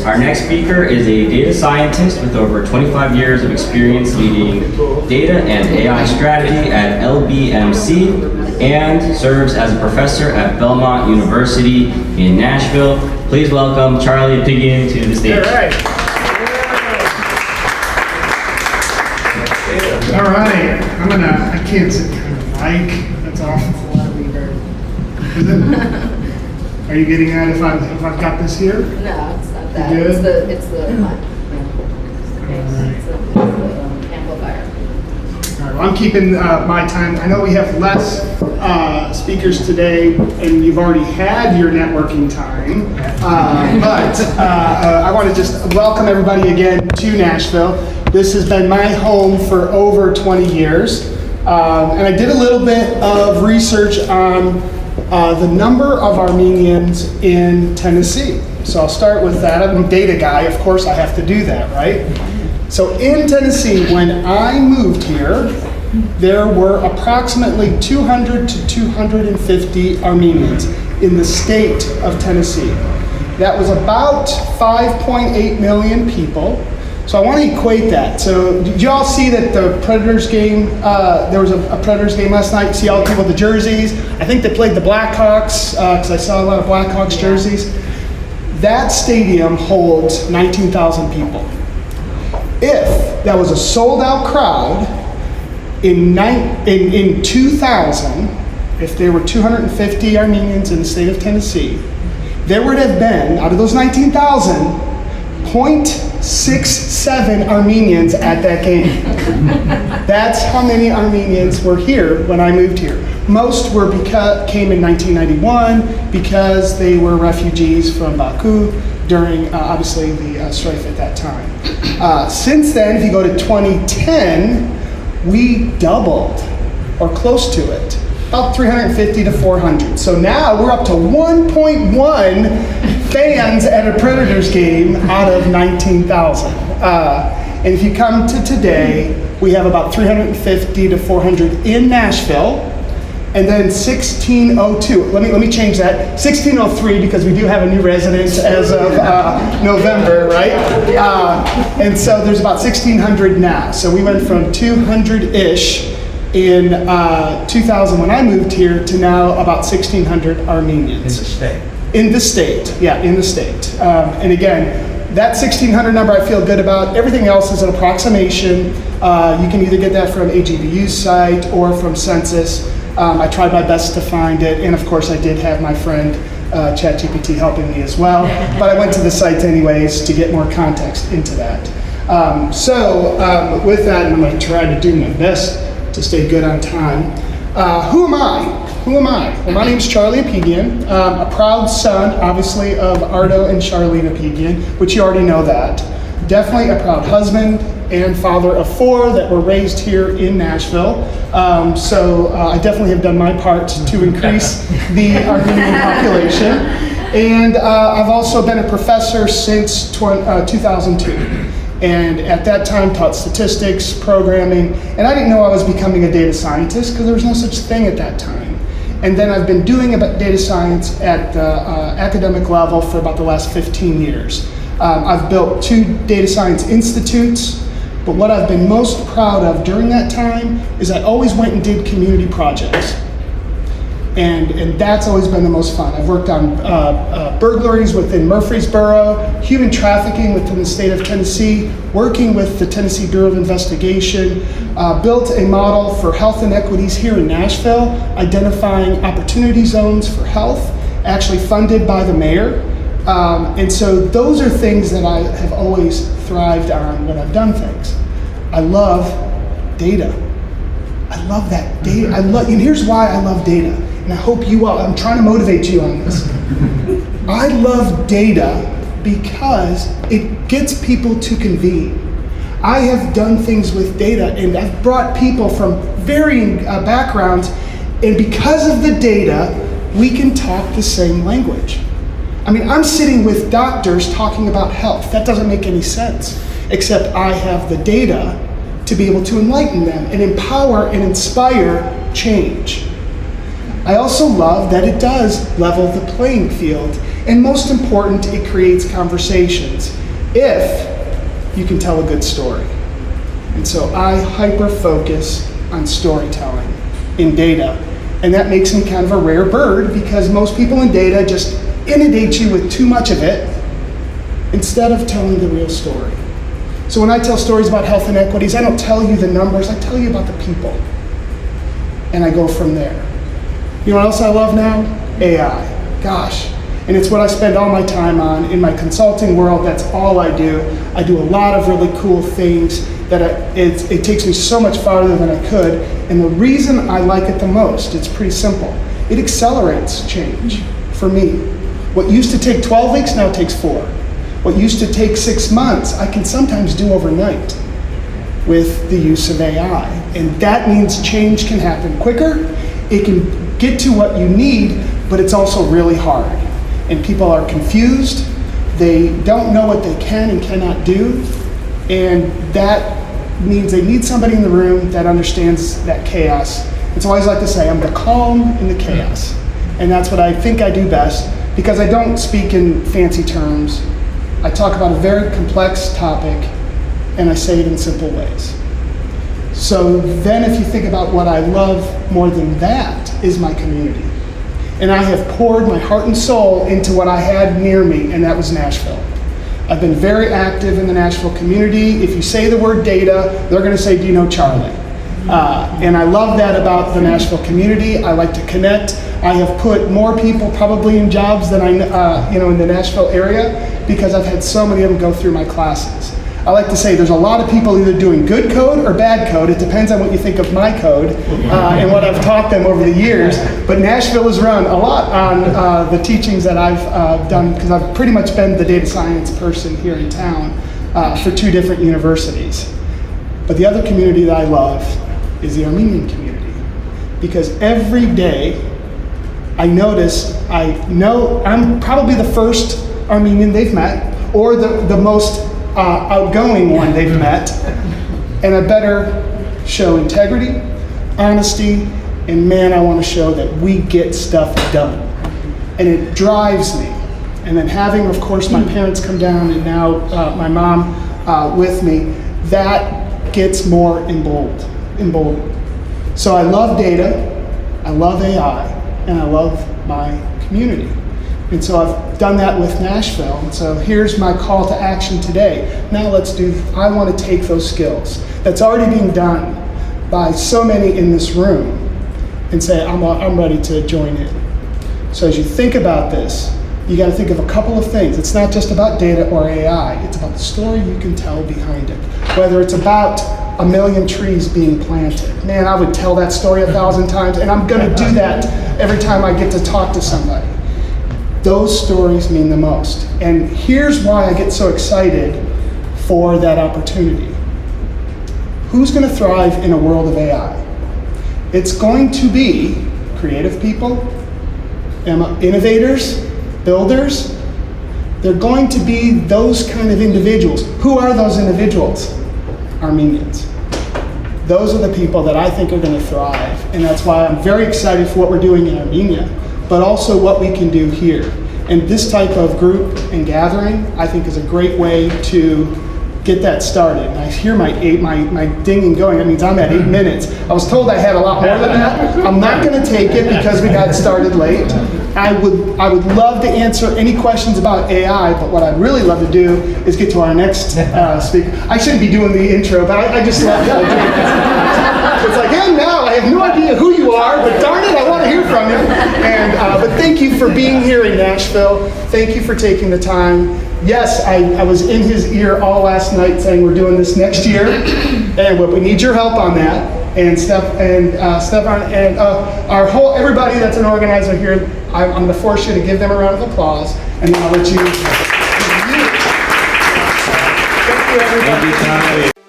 Our next speaker is a data scientist with over 25 years of experience leading data and AI strategy at LBMC and serves as a professor at Belmont University in Nashville. Please welcome Charlie Apigian to the stage. All right. I can't sit kind of mic. That's awful. Is it? Are you getting that if I've got this here? No, it's not that. You It's good? the It's the amplifier. All right, well, I'm keeping my time. I know we have less speakers today, and you've already had your networking time. But I want to just welcome everybody again to Nashville. This has been my home for over 20 years. And I did a little bit of research on the number of Armenians in Tennessee. So I'll start with that. I'm a data guy, of course I have to do that, right? So in Tennessee, when I moved here, there were approximately 200 to 250 Armenians in the state of Tennessee. That was about 5.8 million people. So I want to equate that. So did you all see that the Predators game, there was a Predators game last night? See all the people with the jerseys? I think they played the Blackhawks, because I saw a lot of Blackhawks jerseys. That stadium holds 19,000 people. If that was a sold out crowd in 2000, if there were 250 Armenians in the state of Tennessee, there would have been, out of those 19,000, 0.67 Armenians at that game. That's how many Armenians were here when I moved here. Most came in 1991 because they were refugees from Baku during, obviously, the strife at that time. Since then, if you go to 2010, we doubled, or close to it, about 350 to 400. So now we're up to 1.1 fans at a Predators game out of 19,000. And if you come to today, we have about 350 to 400 in Nashville. And then 1602, let me change that, 1603, because we do have a new resident as of November, right? And so there's about 1,600 now. So we went from 200-ish in 2000 when I moved here to now about 1,600 Armenians. In the state? In the state, yeah, in the state. And again, that 1,600 number I feel good about. Everything else is an approximation. You can either get that from AGBU's site or from Census. I tried my best to find it, and of course I did have my friend ChatGPT helping me as well, but I went to the site anyways to get more context into that. With that, I'm going to try to do my best to stay good on time. Who am I? Well, my name is Charlie Apigian, a proud son, obviously, of Ardo and Charlene Apigian, which you already know that. Definitely a proud husband and father of 4 that were raised here in Nashville. I definitely have done my part to increase the Armenian population. And I've also been a professor since 2002. And at that time taught statistics, programming, and I didn't know I was becoming a data scientist because there was no such thing at that time. And then I've been doing data science at the academic level for about the last 15 years. I've built 2 data science institutes, but what I've been most proud of during that time is I always went and did community projects. And that's always been the most fun. I've worked on burglaries within Murfreesboro, human trafficking within the state of Tennessee, working with the Tennessee Bureau of Investigation, built a model for health inequities here in Nashville, identifying opportunity zones for health, actually funded by the mayor. And so those are things that I have always thrived on when I've done things. I love data. I love that data. And here's why I love data. And I hope you all, I'm trying to motivate you on this. I love data because it gets people to convene. I have done things with data and I've brought people from varying backgrounds, and because of the data, we can talk the same language. I mean, I'm sitting with doctors talking about health. That doesn't make any sense, except I have the data to be able to enlighten them and empower and inspire change. I also love that it does level the playing field And most important, it creates conversations if you can tell a good story. And so I hyper-focus on storytelling in data. And that makes me kind of a rare bird because most people in data just inundate you with too much of it instead of telling the real story. So when I tell stories about health inequities, I don't tell you the numbers, I tell you about the people. And I go from there. You know what else I love now? AI. Gosh. And it's what I spend all my time on. In my consulting world, that's all I do. I do a lot of really cool things that it takes me so much farther than I could. And the reason I like it the most, it's pretty simple. It accelerates change for me. What used to take 12 weeks now takes 4. What used to take 6 months, I can sometimes do overnight with the use of AI. And that means change can happen quicker. It can get to what you need, but it's also really hard. And people are confused. They don't know what they can and cannot do. And that means they need somebody in the room that understands that chaos. And so I always like to say, I'm the calm in the chaos. And that's what I think I do best, because I don't speak in fancy terms. I talk about a very complex topic, and I say it in simple ways. So then if you think about what I love more than that is my community. And I have poured my heart and soul into what I had near me, and that was Nashville. I've been very active in the Nashville community. If you say the word data, they're going to say, do you know Charlie? And I love that about the Nashville community. I like to connect. I have put more people probably in jobs than I, in the Nashville area, because I've had so many of them go through my classes. I like to say there's a lot of people either doing good code or bad code. It depends on what you think of my code and what I've taught them over the years. But Nashville is run a lot on the teachings that I've done, because I've pretty much been the data science person here in town for 2 different universities. But the other community that I love is the Armenian community, because every day I know I'm probably the first Armenian they've met, or the most outgoing one they've met, and I better show integrity, honesty, and man, I want to show that we get stuff done. And it drives me. And then having, of course, my parents come down, and now my mom with me, that gets more emboldened. So I love data, I love AI, and I love my community. And so I've done that with Nashville. And so here's my call to action today. Now I want to take those skills that's already being done by so many in this room and say, I'm ready to join in. So as you think about this, you got to think of a couple of things. It's not just about data or AI. It's about the story you can tell behind it. Whether it's about 1 million trees being planted. Man, I would tell that story 1,000 times, and I'm going to do that every time I get to talk to somebody. Those stories mean the most. And here's why I get so excited for that opportunity. Who's going to thrive in a world of AI? It's going to be creative people, innovators, builders. They're going to be those kind of individuals. Who are those individuals? Armenians. Those are the people that I think are going to thrive. And that's why I'm very excited for what we're doing in Armenia, but also what we can do here. And this type of group and gathering, I think, is a great way to get that started. And I hear my dinging going. That means I'm at 8 minutes. I was told I had a lot more than that. I'm not going to take it because we got started late. I would love to answer any questions about AI, but what I'd really love to do is get to our next speaker. I shouldn't be doing the intro, but I just love doing it. It's like, and now I have no idea who you are, but darn it, I want to hear from you. And but thank you for being here in Nashville. Thank you for taking the time. Yes, I was in his ear all last night saying we're doing this next year, and we need your help on that. And Stefan and everybody that's an organizer here, I'm going to force you to give them a round of applause, and then I'll let you. Thank you, everybody.